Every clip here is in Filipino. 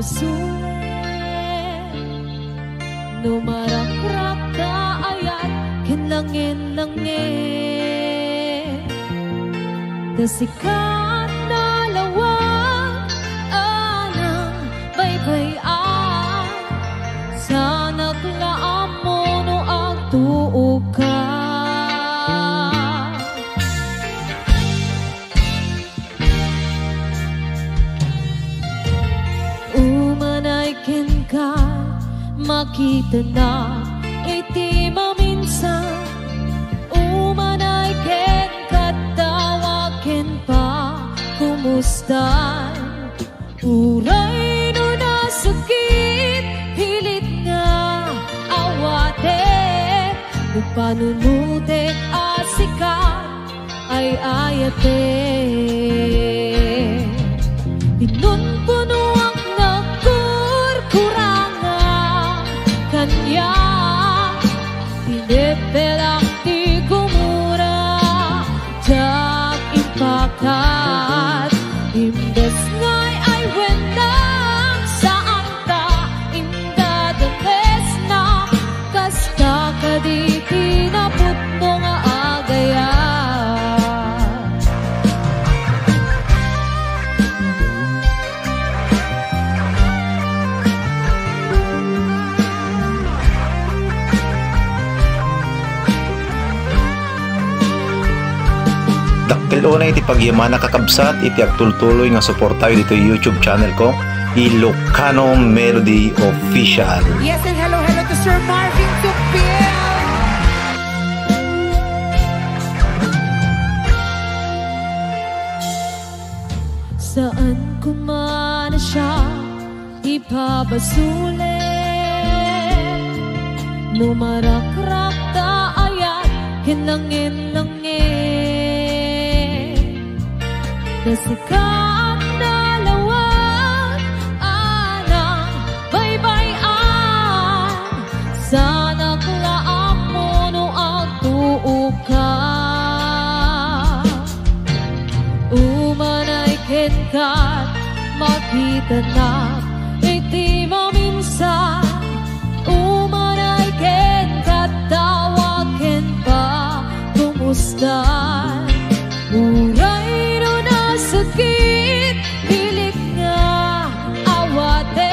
basulit numarakrak ta ayat kinlangin-langin dasikat na lawag anang baybayan sa naglaam mo no agtuog ka. Ka makita na iti maminsan umanay ken katawaken pa kumustan uray no nasakit pilit nga awate upanunutek asikat ay ayate pinunpuno ang kurangan kanya pinipelak di gumura jak ipakat imbes ngay ay wenang saan ta inda danes na kasta kadi tinapot mo nga agaya. Dakkel unay iti pagyamana kakabsat iti agtultuloy nga suportayo dito YouTube channel ko Ilocano Melody Official. Yes, and hello to Sir Marvin Tupil. Saan kumana siya ipabasulit numarakrak ta ayat kinlangin-langin dasikat na lawag anang baybayan sa naglaam mo no agtuog ka umanay ken kat makita na iti maminsan umanay ken katawaken pa kumustan uray sakit pilit nga awate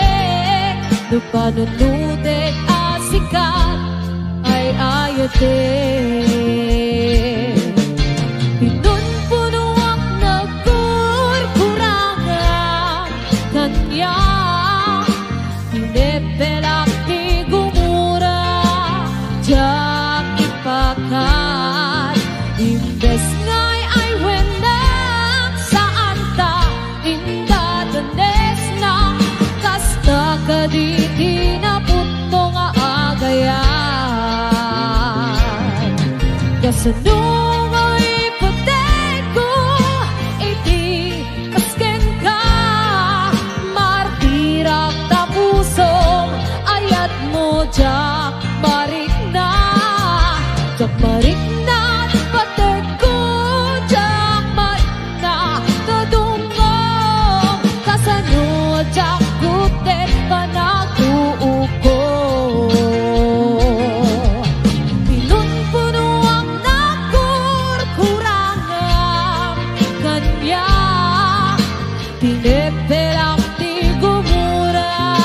nupanunutek asikat ay ayate pinunpuno ang nagkurkurangan kanya pinipelak di gumura jak ipakat imbes ngay ay wenang saan ta inda danes na kasta kadi tinapot mo nga agayan kasanong ay patay ko iti kasken ka martirak tapusom ayat mo jak marik na patay ko jak marik na tadungong kasano jak kutet panagtuog ko pinunpuno ang nakurkurangan kanya pinipelak di gumura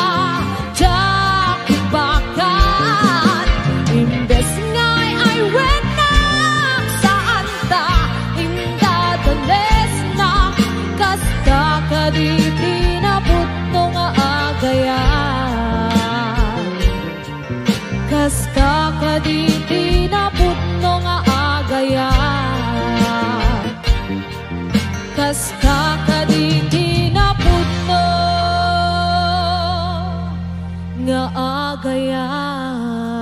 jak ibakat imbes ngay ay wenang saan ta inda danes na kasta kadi tinapot mo nga agayan kasta kadi tinapot mo nga agayan kasta kadi tinapot mo nga agayan.